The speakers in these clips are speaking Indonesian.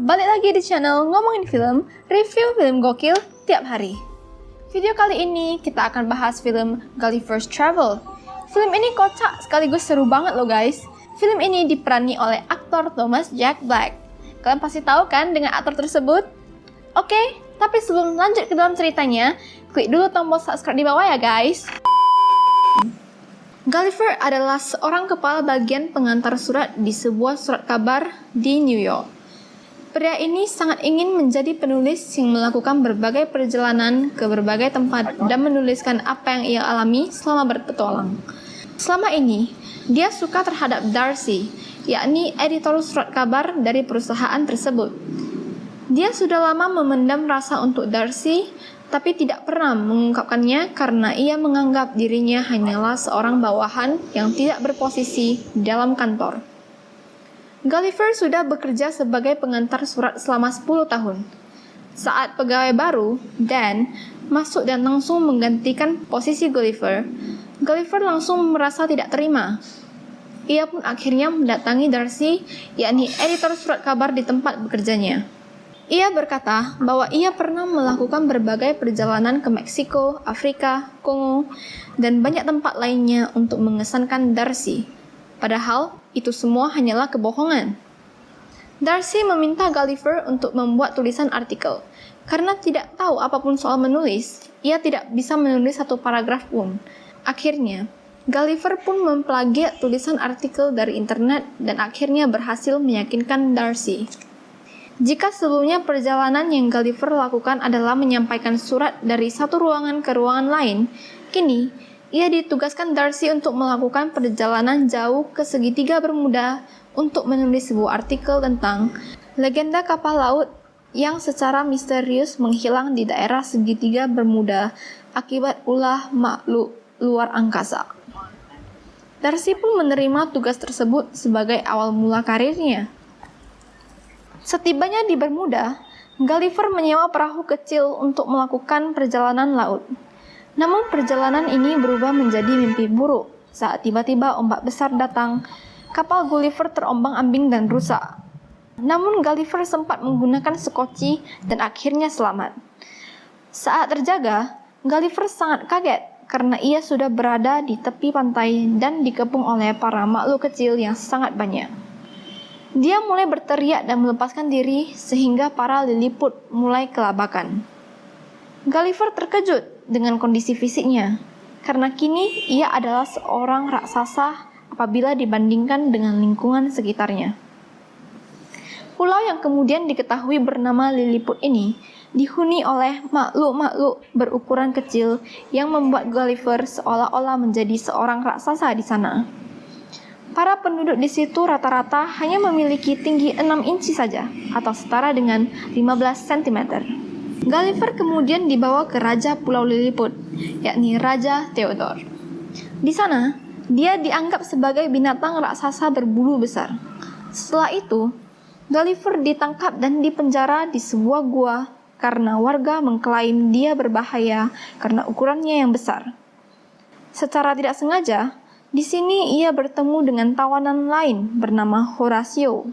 Balik lagi di channel Ngomongin Film, review film gokil tiap hari. Video kali ini kita akan bahas film Gulliver's Travel. Film ini kocak sekaligus seru banget loh guys. Film ini diperani oleh aktor Thomas Jack Black. Kalian pasti tahu kan dengan aktor tersebut? Oke, tapi sebelum lanjut ke dalam ceritanya, klik dulu tombol subscribe di bawah ya guys. Gulliver adalah seorang kepala bagian pengantar surat di sebuah surat kabar di New York. Pria ini sangat ingin menjadi penulis yang melakukan berbagai perjalanan ke berbagai tempat dan menuliskan apa yang ia alami selama berpetualang. Selama ini, dia suka terhadap Darcy, yakni editor surat kabar dari perusahaan tersebut. Dia sudah lama memendam rasa untuk Darcy, tapi tidak pernah mengungkapkannya karena ia menganggap dirinya hanyalah seorang bawahan yang tidak berposisi di dalam kantor. Gulliver sudah bekerja sebagai pengantar surat selama 10 tahun. Saat pegawai baru, Dan, masuk dan langsung menggantikan posisi Gulliver, Gulliver langsung merasa tidak terima. Ia pun akhirnya mendatangi Darcy, yakni editor surat kabar di tempat bekerjanya. Ia berkata bahwa ia pernah melakukan berbagai perjalanan ke Meksiko, Afrika, Kongo, dan banyak tempat lainnya untuk mengesankan Darcy. Padahal, itu semua hanyalah kebohongan. Darcy meminta Gulliver untuk membuat tulisan artikel. Karena tidak tahu apapun soal menulis, ia tidak bisa menulis satu paragraf pun. Akhirnya, Gulliver pun memplagiat tulisan artikel dari internet dan akhirnya berhasil meyakinkan Darcy. Jika sebelumnya perjalanan yang Gulliver lakukan adalah menyampaikan surat dari satu ruangan ke ruangan lain, kini ia ditugaskan Darcy untuk melakukan perjalanan jauh ke segitiga Bermuda untuk menulis sebuah artikel tentang legenda kapal laut yang secara misterius menghilang di daerah segitiga Bermuda akibat ulah makhluk luar angkasa. Darcy pun menerima tugas tersebut sebagai awal mula karirnya. Setibanya di Bermuda, Gulliver menyewa perahu kecil untuk melakukan perjalanan laut. Namun perjalanan ini berubah menjadi mimpi buruk saat tiba-tiba ombak besar datang. Kapal Gulliver terombang-ambing dan rusak. Namun Gulliver sempat menggunakan sekoci dan akhirnya selamat. Saat terjaga, Gulliver sangat kaget karena ia sudah berada di tepi pantai dan dikepung oleh para makhluk kecil yang sangat banyak. Dia mulai berteriak dan melepaskan diri sehingga para liliput mulai kelabakan. Gulliver terkejut dengan kondisi fisiknya, karena kini ia adalah seorang raksasa apabila dibandingkan dengan lingkungan sekitarnya. Pulau yang kemudian diketahui bernama Lilliput ini dihuni oleh makhluk-makhluk berukuran kecil yang membuat Gulliver seolah-olah menjadi seorang raksasa di sana. Para penduduk di situ rata-rata hanya memiliki tinggi 6 inci saja, atau setara dengan 15 cm. Gulliver kemudian dibawa ke Raja Pulau Lilliput, yakni Raja Theodore. Di sana, dia dianggap sebagai binatang raksasa berbulu besar. Setelah itu, Gulliver ditangkap dan dipenjara di sebuah gua karena warga mengklaim dia berbahaya karena ukurannya yang besar. Secara tidak sengaja, di sini ia bertemu dengan tawanan lain bernama Horatio,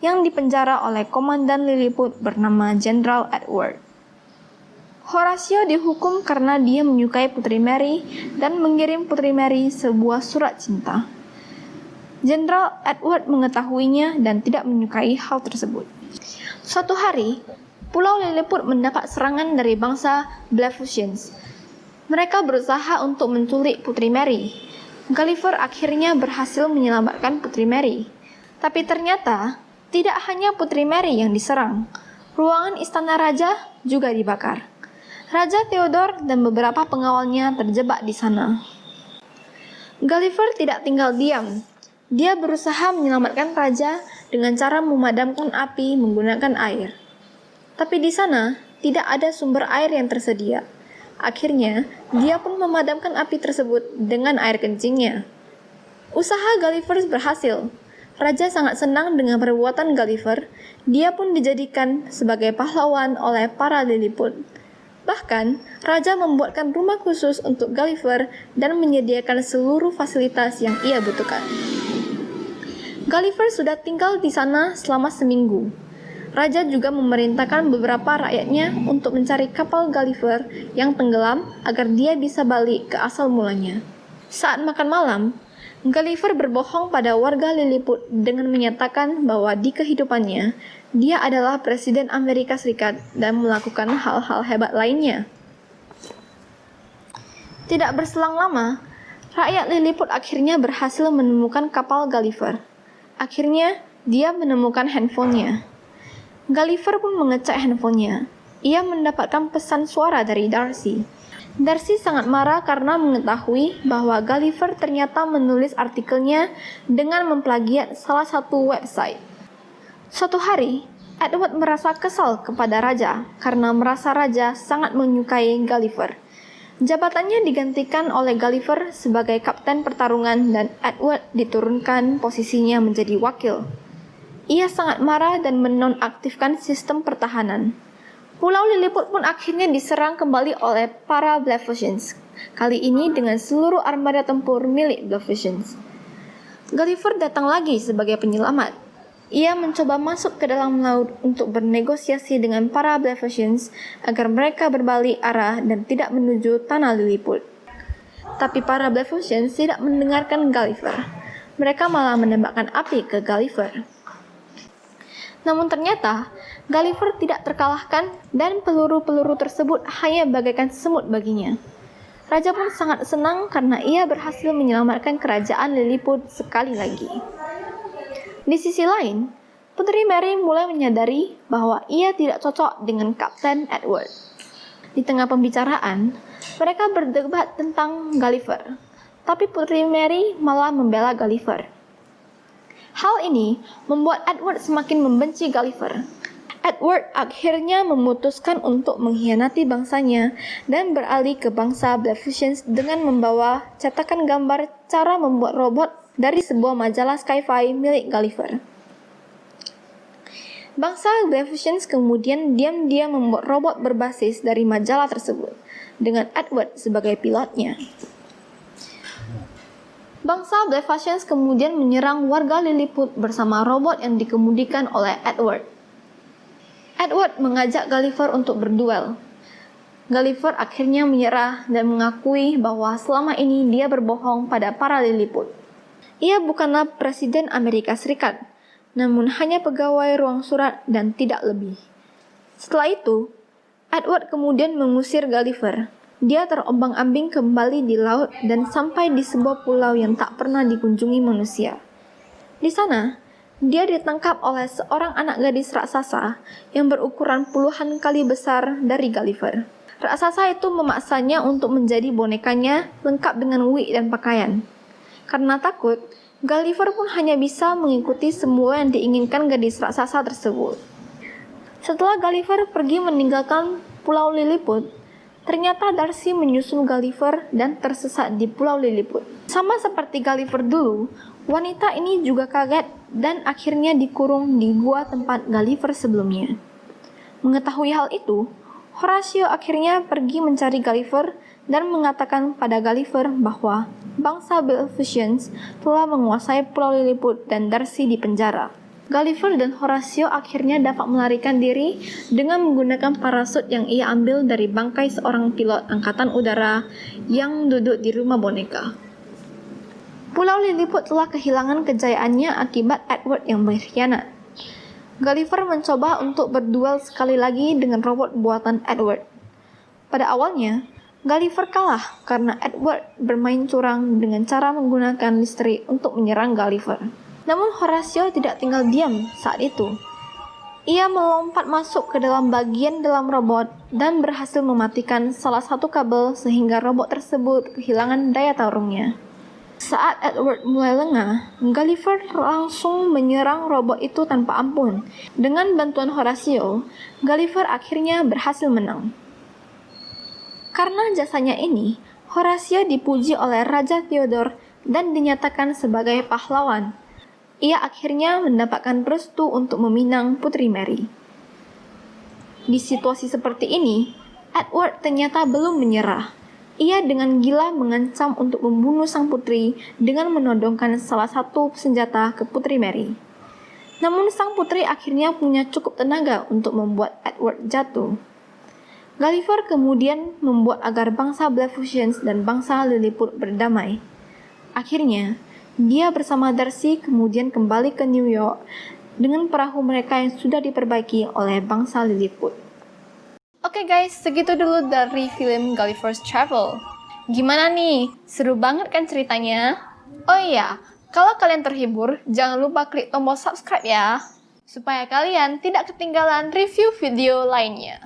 yang dipenjara oleh komandan Lilliput bernama Jenderal Edward. Horatio dihukum karena dia menyukai Putri Mary dan mengirim Putri Mary sebuah surat cinta. Jenderal Edward mengetahuinya dan tidak menyukai hal tersebut. Suatu hari, Pulau Lilliput mendapat serangan dari bangsa Blefuscians. Mereka berusaha untuk menculik Putri Mary. Gulliver akhirnya berhasil menyelamatkan Putri Mary. Tapi ternyata, tidak hanya Putri Mary yang diserang. Ruangan istana raja juga dibakar. Raja Theodore dan beberapa pengawalnya terjebak di sana. Gulliver tidak tinggal diam. Dia berusaha menyelamatkan raja dengan cara memadamkan api menggunakan air. Tapi di sana tidak ada sumber air yang tersedia. Akhirnya, dia pun memadamkan api tersebut dengan air kencingnya. Usaha Gulliver berhasil. Raja sangat senang dengan perbuatan Gulliver. Dia pun dijadikan sebagai pahlawan oleh para Lilliput. Bahkan, Raja membuatkan rumah khusus untuk Gulliver dan menyediakan seluruh fasilitas yang ia butuhkan. Gulliver sudah tinggal di sana selama seminggu. Raja juga memerintahkan beberapa rakyatnya untuk mencari kapal Gulliver yang tenggelam agar dia bisa balik ke asal mulanya. Saat makan malam, Gulliver berbohong pada warga Lilliput dengan menyatakan bahwa di kehidupannya, dia adalah Presiden Amerika Serikat dan melakukan hal-hal hebat lainnya. Tidak berselang lama, rakyat Lilliput akhirnya berhasil menemukan kapal Gulliver. Akhirnya, dia menemukan handphonenya. Gulliver pun mengecek handphonenya. Ia mendapatkan pesan suara dari Darcy. Darcy sangat marah karena mengetahui bahwa Gulliver ternyata menulis artikelnya dengan memplagiat salah satu website. Suatu hari, Edward merasa kesal kepada raja karena merasa raja sangat menyukai Gulliver. Jabatannya digantikan oleh Gulliver sebagai kapten pertarungan dan Edward diturunkan posisinya menjadi wakil. Ia sangat marah dan menonaktifkan sistem pertahanan. Pulau Lilliput pun akhirnya diserang kembali oleh para Blefuscians, kali ini dengan seluruh armada tempur milik Blefuscians. Gulliver datang lagi sebagai penyelamat. Ia mencoba masuk ke dalam laut untuk bernegosiasi dengan para Blefuscians agar mereka berbalik arah dan tidak menuju tanah Lilliput. Tapi para Blefuscians tidak mendengarkan Gulliver. Mereka malah menembakkan api ke Gulliver. Namun ternyata, Gulliver tidak terkalahkan dan peluru-peluru tersebut hanya bagaikan semut baginya. Raja pun sangat senang karena ia berhasil menyelamatkan kerajaan Lilliput sekali lagi. Di sisi lain, Putri Mary mulai menyadari bahwa ia tidak cocok dengan Kapten Edward. Di tengah pembicaraan, mereka berdebat tentang Gulliver, tapi Putri Mary malah membela Gulliver. Hal ini membuat Edward semakin membenci Gulliver. Edward akhirnya memutuskan untuk mengkhianati bangsanya dan beralih ke bangsa Blefuscians dengan membawa cetakan gambar cara membuat robot dari sebuah majalah sci-fi milik Gulliver. Bangsa Blefuscians kemudian diam-diam membuat robot berbasis dari majalah tersebut, dengan Edward sebagai pilotnya. Bangsa Blefuscians kemudian menyerang warga Lilliput bersama robot yang dikemudikan oleh Edward. Edward mengajak Gulliver untuk berduel. Gulliver akhirnya menyerah dan mengakui bahwa selama ini dia berbohong pada para Lilliput. Ia bukanlah Presiden Amerika Serikat, namun hanya pegawai ruang surat dan tidak lebih. Setelah itu, Edward kemudian mengusir Gulliver. Dia terombang-ambing kembali di laut dan sampai di sebuah pulau yang tak pernah dikunjungi manusia. Di sana, dia ditangkap oleh seorang anak gadis raksasa yang berukuran puluhan kali besar dari Gulliver. Raksasa itu memaksanya untuk menjadi bonekanya lengkap dengan wig dan pakaian. Karena takut, Gulliver pun hanya bisa mengikuti semua yang diinginkan gadis raksasa tersebut. Setelah Gulliver pergi meninggalkan Pulau Lilliput, ternyata Darcy menyusul Gulliver dan tersesat di Pulau Lilliput. Sama seperti Gulliver dulu, wanita ini juga kaget dan akhirnya dikurung di gua tempat Gulliver sebelumnya. Mengetahui hal itu, Horatio akhirnya pergi mencari Gulliver dan mengatakan pada Gulliver bahwa bangsa Blefuscians telah menguasai Pulau Lilliput dan Darcy dipenjara. Gulliver dan Horatio akhirnya dapat melarikan diri dengan menggunakan parasut yang ia ambil dari bangkai seorang pilot angkatan udara yang duduk di rumah boneka. Pulau Lilliput telah kehilangan kejayaannya akibat Edward yang berkhianat. Gulliver mencoba untuk berduel sekali lagi dengan robot buatan Edward. Pada awalnya, Gulliver kalah karena Edward bermain curang dengan cara menggunakan listrik untuk menyerang Gulliver. Namun Horatio tidak tinggal diam saat itu. Ia melompat masuk ke dalam bagian dalam robot dan berhasil mematikan salah satu kabel sehingga robot tersebut kehilangan daya tarungnya. Saat Edward mulai lengah, Gulliver langsung menyerang robot itu tanpa ampun. Dengan bantuan Horatio, Gulliver akhirnya berhasil menang. Karena jasanya ini, Horatio dipuji oleh Raja Theodore dan dinyatakan sebagai pahlawan. Ia akhirnya mendapatkan restu untuk meminang Putri Mary. Di situasi seperti ini, Edward ternyata belum menyerah. Ia dengan gila mengancam untuk membunuh sang putri dengan menodongkan salah satu senjata ke Putri Mary. Namun sang putri akhirnya punya cukup tenaga untuk membuat Edward jatuh. Gulliver kemudian membuat agar bangsa Blefuscians dan bangsa Lilliput berdamai. Akhirnya, dia bersama Darcy kemudian kembali ke New York dengan perahu mereka yang sudah diperbaiki oleh bangsa Lilliput. Oke guys, segitu dulu dari film Gulliver's Travel. Gimana nih? Seru banget kan ceritanya? Oh iya, kalau kalian terhibur, jangan lupa klik tombol subscribe ya, supaya kalian tidak ketinggalan review video lainnya.